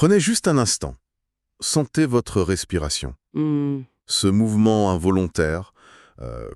Prenez juste un instant. Sentez votre respiration. Hmm, Ce mouvement involontaire,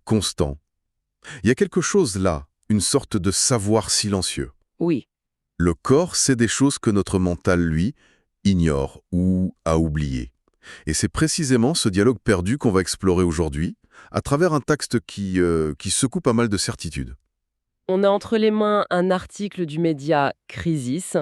constant. Il y a quelque chose là, une sorte de savoir silencieux. oui. Le corps sait des choses que notre mental, lui, ignore ou a oubliées. Et c'est précisément ce dialogue perdu qu'on va explorer aujourd'hui, à travers un texte qui secoue pas mal de certitudes. On a entre les mains un article du média Crisis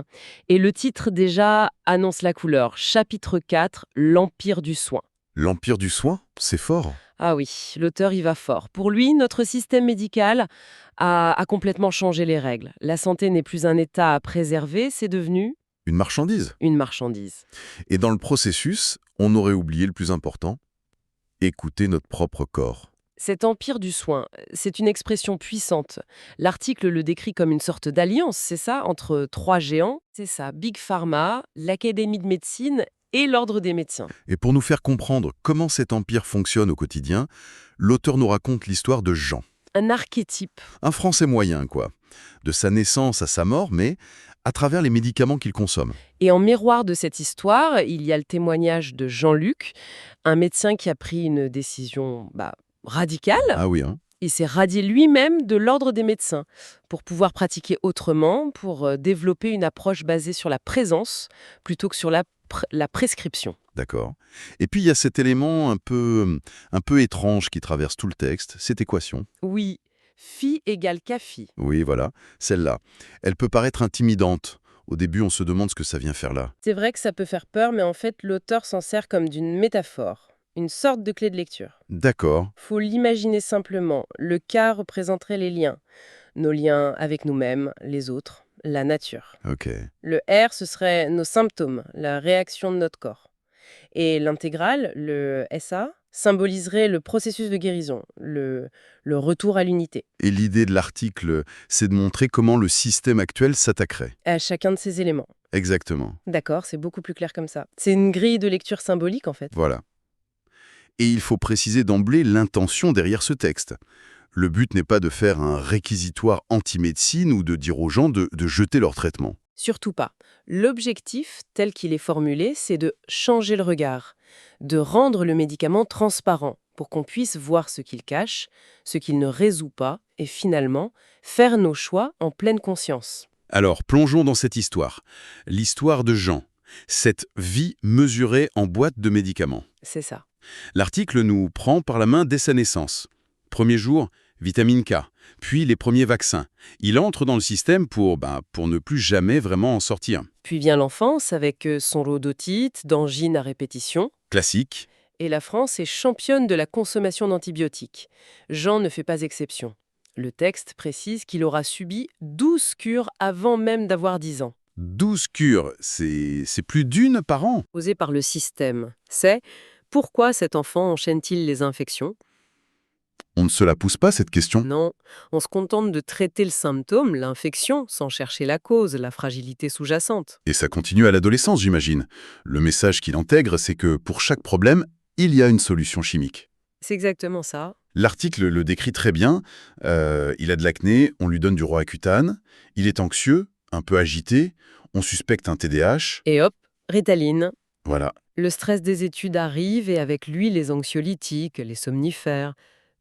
et le titre déjà annonce la couleur. Chapitre 4, l'Empire du soin. L'empire du soin, c'est fort. Ah oui, l'auteur y va fort. Pour lui, notre système médical a complètement changé les règles. La santé n'est plus un état à préserver, c'est devenu Une marchandise. une marchandise. Et dans le processus, on aurait oublié le plus important, écouter notre propre corps. Cet empire du soin, c'est une expression puissante. L'article le décrit comme une sorte d'alliance, c'est ça, entre trois géants. C'est ça, Big Pharma, l'Académie de médecine et l'Ordre des médecins. Et pour nous faire comprendre comment cet empire fonctionne au quotidien, l'auteur nous raconte l'histoire de Jean. Un archétype. Un Français moyen, quoi. De sa naissance à sa mort, mais à travers les médicaments qu'il consomme. Et en miroir de cette histoire, il y a le témoignage de Jean-Luc, un médecin qui a pris une décision radicale. Ah oui, hein. Il s'est radié lui-même de l'ordre des médecins pour pouvoir pratiquer autrement, pour développer une approche basée sur la présence plutôt que sur la prescription. D'accord. Et puis il y a cet élément un peu étrange qui traverse tout le texte, cette équation. Oui, phi égale kaphi. Oui, voilà, celle-là. Elle peut paraître intimidante. Au début, on se demande ce que ça vient faire là. C'est vrai que ça peut faire peur, mais en fait, l'auteur s'en sert comme d'une métaphore, une sorte de clé de lecture. D'accord. Faut l'imaginer simplement. Le K représenterait les liens. Nos liens avec nous-mêmes, les autres, la nature. Ok. Le R, ce serait nos symptômes, la réaction de notre corps. Et l'intégrale, le SA, symboliserait le processus de guérison, le retour à l'unité, Et l'idée de l'article, c'est de montrer comment le système actuel s'attaquerait. à chacun de ces éléments. Exactement. D'accord, c'est beaucoup plus clair comme ça. C'est une grille de lecture symbolique, en fait. Voilà. Et il faut préciser d'emblée l'intention derrière ce texte. Le but n'est pas de faire un réquisitoire anti-médecine ou de dire aux gens de jeter leur traitement. Surtout pas. L'objectif, tel qu'il est formulé, c'est de changer le regard, de rendre le médicament transparent pour qu'on puisse voir ce qu'il cache, ce qu'il ne résout pas, et finalement, faire nos choix en pleine conscience. Alors, plongeons dans cette histoire. L'histoire de Jean. Cette vie mesurée en boîte de médicaments. C'est ça. L'article nous prend par la main dès sa naissance. Premier jour, vitamine K, puis les premiers vaccins. Il entre dans le système pour ne plus jamais vraiment en sortir. Puis vient l'enfance avec son lot d'otite, d'angines à répétition. Classique. Et la France est championne de la consommation d'antibiotiques. Jean ne fait pas exception. Le texte précise qu'il aura subi 12 cures avant même d'avoir 10 ans. 12 cures, c'est plus d'une par an. Posé par le système, c'est pourquoi cet enfant enchaîne-t-il les infections? On ne se la pousse pas, cette question. Non, on se contente de traiter le symptôme, l'infection, sans chercher la cause, la fragilité sous-jacente. Et ça continue à l'adolescence, j'imagine. Le message qu'il intègre, c'est que pour chaque problème, il y a une solution chimique. C'est exactement ça. L'article le décrit très bien. Il a de l'acné, on lui donne du Roaccutane. Il est anxieux, un peu agité. On suspecte un TDAH. Et hop, Ritaline. Voilà. Le stress des études arrive et avec lui les anxiolytiques, les somnifères,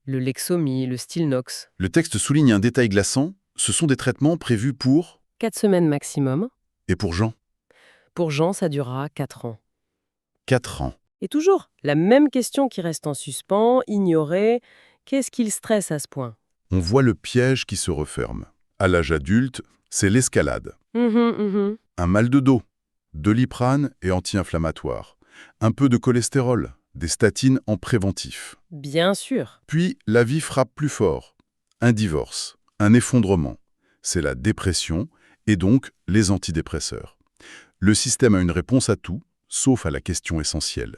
le Lexomil, le Stilnox. Le texte souligne un détail glaçant. Ce sont des traitements prévus pour... 4 semaines maximum. Et pour Jean, Pour Jean, ça durera 4 ans. 4 ans. Et toujours, la même question qui reste en suspens, ignorée. Qu'est-ce qu'il stresse à ce point? On voit le piège qui se referme. À l'âge adulte, c'est l'escalade. Un mal de dos, Doliprane et anti-inflammatoire. Un peu de cholestérol, des statines en préventif. Bien sûr. Puis, la vie frappe plus fort. Un divorce, un effondrement. C'est la dépression et donc les antidépresseurs. Le système a une réponse à tout, sauf à la question essentielle.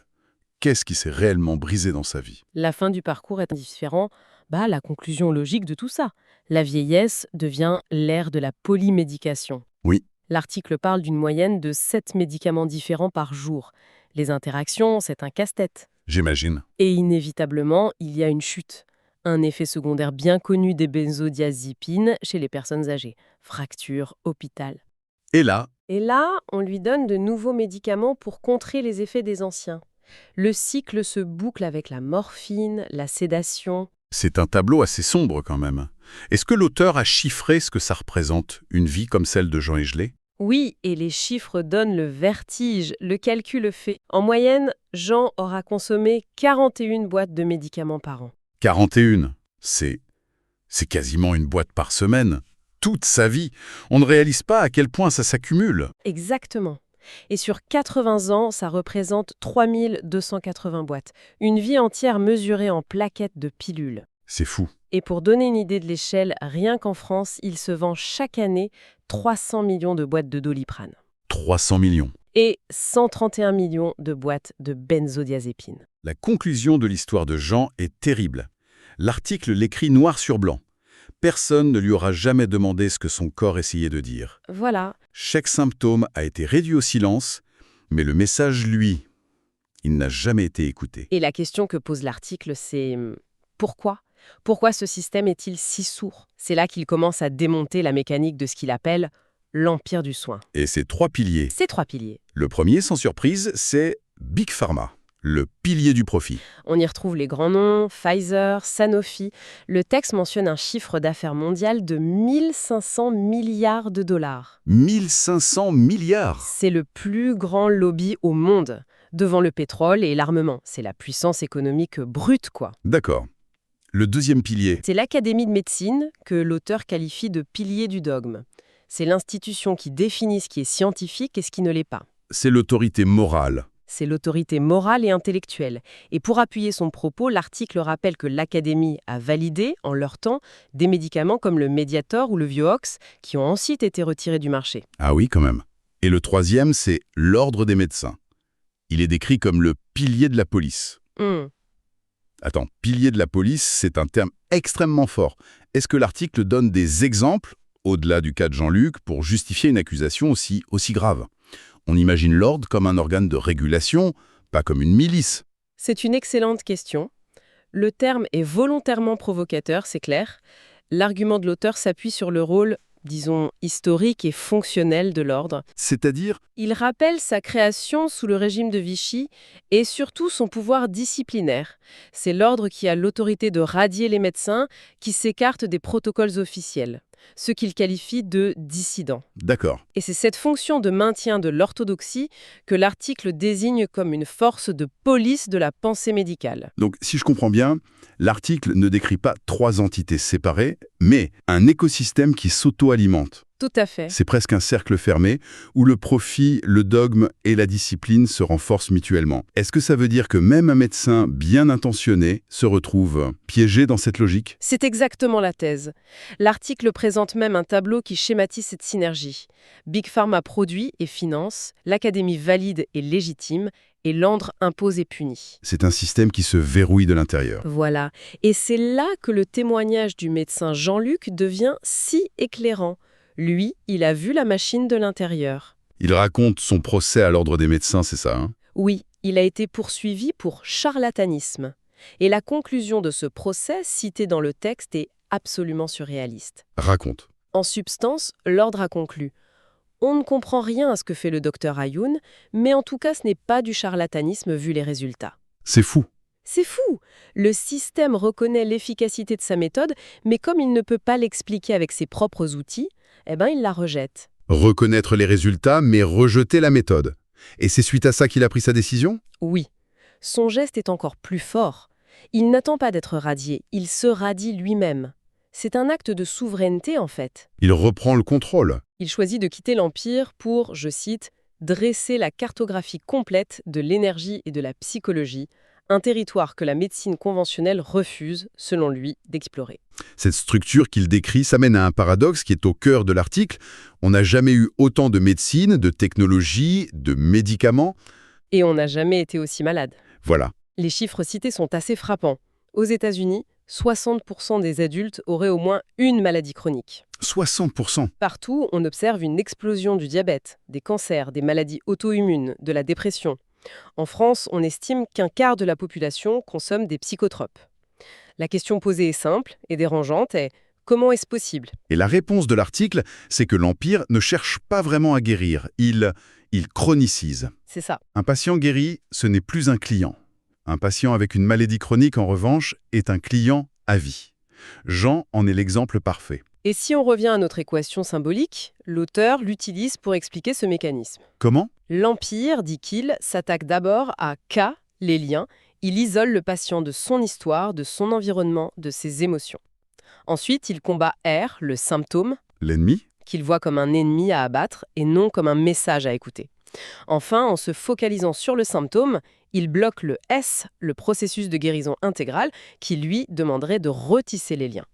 Qu'est-ce qui s'est réellement brisé dans sa vie? La fin du parcours est indifférent. La conclusion logique de tout ça. La vieillesse devient l'ère de la polymédication. Oui. L'article parle d'une moyenne de 7 médicaments différents par jour. Les interactions, c'est un casse-tête. J'imagine. Et inévitablement, il y a une chute. Un effet secondaire bien connu des benzodiazépines chez les personnes âgées. Fracture, hôpital. Et là, Et là, on lui donne de nouveaux médicaments pour contrer les effets des anciens. Le cycle se boucle avec la morphine, la sédation. C'est un tableau assez sombre quand même. Est-ce que l'auteur a chiffré ce que ça représente, une vie comme celle de Jean Egelet? Oui, et les chiffres donnent le vertige, le calcul fait. En moyenne, Jean aura consommé 41 boîtes de médicaments par an. 41. C'est quasiment une boîte par semaine. Toute sa vie. On ne réalise pas à quel point ça s'accumule. Exactement. Et sur 80 ans, ça représente 3280 boîtes. Une vie entière mesurée en plaquettes de pilules. C'est fou. Et pour donner une idée de l'échelle, rien qu'en France, il se vend chaque année 300 millions de boîtes de Doliprane 300 millions. et 131 millions de boîtes de benzodiazépine. La conclusion de l'histoire de Jean est terrible. L'article l'écrit noir sur blanc. Personne ne lui aura jamais demandé ce que son corps essayait de dire. Voilà, Chaque symptôme a été réduit au silence, mais le message, lui, il n'a jamais été écouté. et la question que pose l'article, c'est pourquoi? Pourquoi ce système est-il si sourd? C'est là qu'il commence à démonter la mécanique de ce qu'il appelle l'empire du soin. Et ces 3 piliers. Ces 3 piliers. Le premier, sans surprise, c'est Big Pharma, le pilier du profit. On y retrouve les grands noms, Pfizer, Sanofi. Le texte mentionne un chiffre d'affaires mondial de 1500 milliards de dollars. 1500 milliards. C'est le plus grand lobby au monde, devant le pétrole et l'armement. C'est la puissance économique brute, quoi. D'accord. Le deuxième pilier, C'est l'Académie de médecine que l'auteur qualifie de pilier du dogme. C'est l'institution qui définit ce qui est scientifique et ce qui ne l'est pas. c'est l'autorité morale. C'est l'autorité morale et intellectuelle. Et pour appuyer son propos, l'article rappelle que l'Académie a validé, en leur temps, des médicaments comme le Mediator ou le Vioxx, qui ont ensuite été retirés du marché. Ah oui, quand même. Et le troisième, c'est l'ordre des médecins. Il est décrit comme le pilier de la police. Attends, pilier de la police, c'est un terme extrêmement fort. Est-ce que l'article donne des exemples, au-delà du cas de Jean-Luc, pour justifier une accusation aussi grave? On imagine l'ordre comme un organe de régulation, pas comme une milice. C'est une excellente question. Le terme est volontairement provocateur, c'est clair. L'argument de l'auteur s'appuie sur le rôle, disons, historique et fonctionnel de l'ordre. C'est-à-dire, Il rappelle sa création sous le régime de Vichy et surtout son pouvoir disciplinaire. C'est l'ordre qui a l'autorité de radier les médecins qui s'écartent des protocoles officiels, ce qu'il qualifie de dissidents. d'accord, Et c'est cette fonction de maintien de l'orthodoxie que l'article désigne comme une force de police de la pensée médicale. donc si je comprends bien, l'article ne décrit pas 3 entités séparées, mais un écosystème qui s'auto-alimente. Tout à fait. C'est presque un cercle fermé où le profit, le dogme et la discipline se renforcent mutuellement. Est-ce que ça veut dire que même un médecin bien intentionné se retrouve piégé dans cette logique? C'est exactement la thèse. L'article présente même un tableau qui schématise cette synergie. Big Pharma produit et finance, l'Académie valide et légitime, et l'ordre impose et punit. C'est un système qui se verrouille de l'intérieur. Voilà. Et c'est là que le témoignage du médecin Jean-Luc devient si éclairant. Lui, il a vu la machine de l'intérieur. Il raconte son procès à l'ordre des médecins, c'est ça, hein? Oui, il a été poursuivi pour charlatanisme. Et la conclusion de ce procès, citée dans le texte, est absolument surréaliste. Raconte. En substance, l'ordre a conclu. On ne comprend rien à ce que fait le docteur Ayoun, mais en tout cas, ce n'est pas du charlatanisme vu les résultats. C'est fou. C'est fou! Le système reconnaît l'efficacité de sa méthode, mais comme il ne peut pas l'expliquer avec ses propres outils, il la rejette. Reconnaître les résultats, mais rejeter la méthode. Et c'est suite à ça qu'il a pris sa décision? Oui, son geste est encore plus fort. Il n'attend pas d'être radié, il se radie lui-même. C'est un acte de souveraineté, en fait. Il reprend le contrôle. Il choisit de quitter l'Empire pour, je cite, « dresser la cartographie complète de l'énergie et de la psychologie », un territoire que la médecine conventionnelle refuse, selon lui, d'explorer. Cette structure qu'il décrit s'amène à un paradoxe qui est au cœur de l'article. On n'a jamais eu autant de médecine, de technologie, de médicaments. Et on n'a jamais été aussi malade. Voilà. Les chiffres cités sont assez frappants. Aux États-Unis, 60% des adultes auraient au moins une maladie chronique. 60%. Partout, on observe une explosion du diabète, des cancers, des maladies auto-immunes, de la dépression. En France, on estime qu'un quart de la population consomme des psychotropes. La question posée est simple et dérangeante est Comment est-ce possible? Et la réponse de l'article, c'est que l'Empire ne cherche pas vraiment à guérir, il chronicise. C'est ça. Un patient guéri, ce n'est plus un client. Un patient avec une maladie chronique, en revanche, est un client à vie. Jean en est l'exemple parfait. Et si on revient à notre équation symbolique, l'auteur l'utilise pour expliquer ce mécanisme. Comment? L'Empire, dit-il, s'attaque d'abord à K, les liens. Il isole le patient de son histoire, de son environnement, de ses émotions. Ensuite, il combat R, le symptôme, L'ennemi? qu'il voit comme un ennemi à abattre et non comme un message à écouter. Enfin, en se focalisant sur le symptôme, il bloque le S, le processus de guérison intégrale, qui lui demanderait de retisser les liens.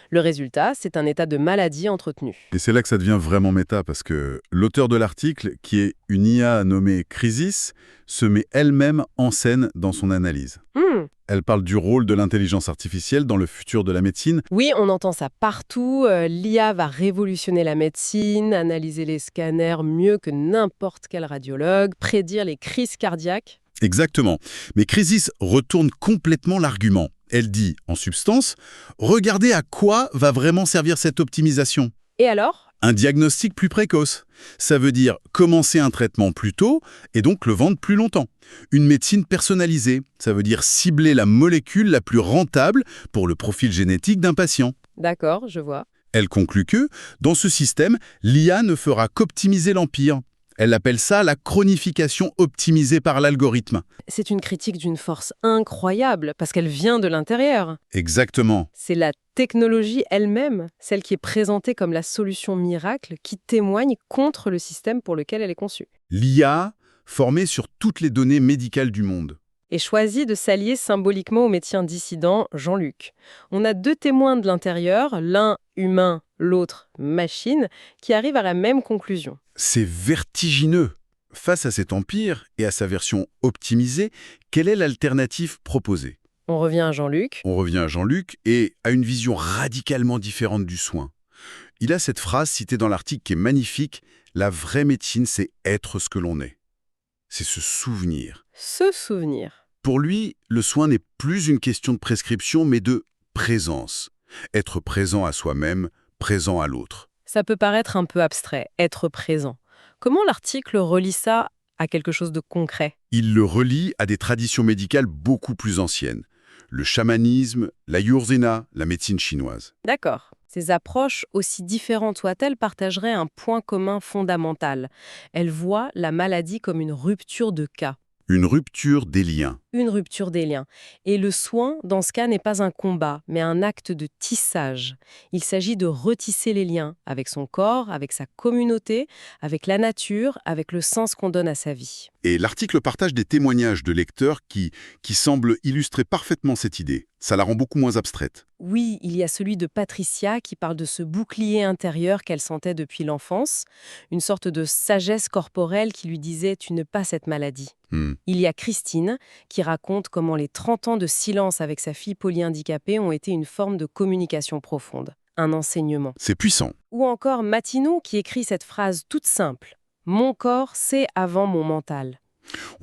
Le résultat, c'est un état de maladie entretenu. Et c'est là que ça devient vraiment méta, parce que l'auteur de l'article, qui est une IA nommée Crisis, se met elle-même en scène dans son analyse. Elle parle du rôle de l'intelligence artificielle dans le futur de la médecine. Oui, on entend ça partout. L'IA va révolutionner la médecine, analyser les scanners mieux que n'importe quel radiologue, prédire les crises cardiaques. Exactement. Mais Crisis retourne complètement l'argument. Elle dit, en substance, regardez à quoi va vraiment servir cette optimisation. Et alors? Un diagnostic plus précoce. Ça veut dire commencer un traitement plus tôt et donc le vendre plus longtemps. Une médecine personnalisée. Ça veut dire cibler la molécule la plus rentable pour le profil génétique d'un patient. D'accord, je vois. Elle conclut que, dans ce système, l'IA ne fera qu'optimiser l'empire. Elle appelle ça la chronification optimisée par l'algorithme. C'est une critique d'une force incroyable, parce qu'elle vient de l'intérieur. Exactement. C'est la technologie elle-même, celle qui est présentée comme la solution miracle, qui témoigne contre le système pour lequel elle est conçue. L'IA, formée sur toutes les données médicales du monde. Et choisit de s'allier symboliquement au médecin dissident Jean-Luc. On a deux témoins de l'intérieur, l'un humain, l'autre machine, qui arrivent à la même conclusion. C'est vertigineux. Face à cet empire et à sa version optimisée, quelle est l'alternative proposée? On revient à Jean-Luc. On revient à Jean-Luc et à une vision radicalement différente du soin. Il a cette phrase citée dans l'article qui est magnifique, « La vraie médecine, c'est être ce que l'on est ». C'est se souvenir. Se souvenir. Pour lui, le soin n'est plus une question de prescription, mais de présence. Être présent à soi-même, présent à l'autre. Ça peut paraître un peu abstrait, être présent. Comment l'article relie ça à quelque chose de concret? Il le relie à des traditions médicales beaucoup plus anciennes. Le chamanisme, l'ayurveda, la médecine chinoise. D'accord. Ces approches, aussi différentes soient-elles, partageraient un point commun fondamental. Elles voient la maladie comme une rupture de cas. Une rupture des liens. Une rupture des liens. Et le soin, dans ce cas, n'est pas un combat, mais un acte de tissage. Il s'agit de retisser les liens avec son corps, avec sa communauté, avec la nature, avec le sens qu'on donne à sa vie. Et l'article partage des témoignages de lecteurs qui semblent illustrer parfaitement cette idée. Ça la rend beaucoup moins abstraite. Oui, il y a celui de Patricia qui parle de ce bouclier intérieur qu'elle sentait depuis l'enfance, une sorte de sagesse corporelle qui lui disait « tu n'as pas cette maladie ». Il y a Christine qui raconte comment les 30 ans de silence avec sa fille polyhandicapée ont été une forme de communication profonde, un enseignement. C'est puissant. Ou encore Matinou qui écrit cette phrase toute simple « Mon corps, c'est avant mon mental ».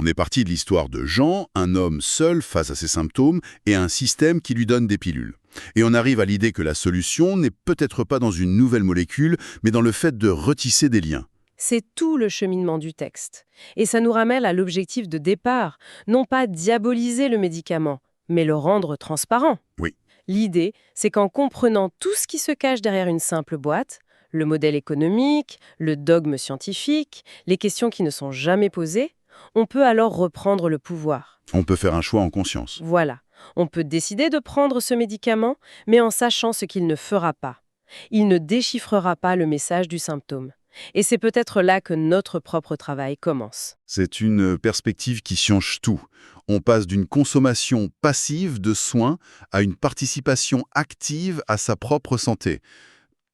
On est parti de l'histoire de Jean, un homme seul face à ses symptômes et un système qui lui donne des pilules. Et on arrive à l'idée que la solution n'est peut-être pas dans une nouvelle molécule, mais dans le fait de retisser des liens. C'est tout le cheminement du texte. Et ça nous ramène à l'objectif de départ, non pas diaboliser le médicament, mais le rendre transparent. Oui. L'idée, c'est qu'en comprenant tout ce qui se cache derrière une simple boîte, le modèle économique, le dogme scientifique, les questions qui ne sont jamais posées, on peut alors reprendre le pouvoir. On peut faire un choix en conscience. Voilà. On peut décider de prendre ce médicament, mais en sachant ce qu'il ne fera pas. Il ne déchiffrera pas le message du symptôme. Et c'est peut-être là que notre propre travail commence. C'est une perspective qui change tout. On passe d'une consommation passive de soins à une participation active à sa propre santé.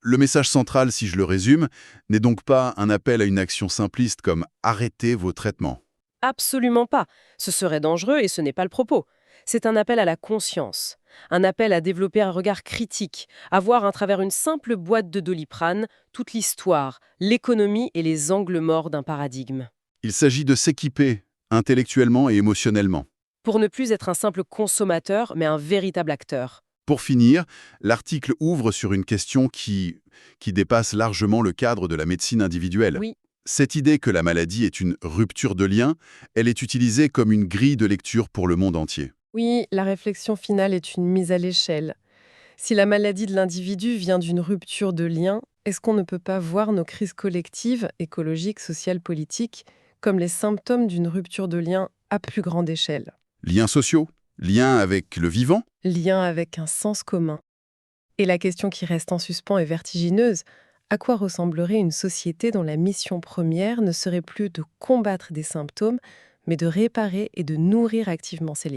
Le message central, si je le résume, n'est donc pas un appel à une action simpliste comme « arrêtez vos traitements ». Absolument pas. Ce serait dangereux et ce n'est pas le propos. C'est un appel à la conscience, un appel à développer un regard critique, à voir à travers une simple boîte de Doliprane toute l'histoire, l'économie et les angles morts d'un paradigme. Il s'agit de s'équiper, intellectuellement et émotionnellement. Pour ne plus être un simple consommateur, mais un véritable acteur. Pour finir, l'article ouvre sur une question qui dépasse largement le cadre de la médecine individuelle. Oui. Cette idée que la maladie est une rupture de lien, elle est utilisée comme une grille de lecture pour le monde entier. Oui, la réflexion finale est une mise à l'échelle. Si la maladie de l'individu vient d'une rupture de lien, est-ce qu'on ne peut pas voir nos crises collectives, écologiques, sociales, politiques, comme les symptômes d'une rupture de lien à plus grande échelle? Liens sociaux, liens avec le vivant. Lien avec un sens commun. Et la question qui reste en suspens est vertigineuse. À quoi ressemblerait une société dont la mission première ne serait plus de combattre des symptômes, mais de réparer et de nourrir activement ces liens?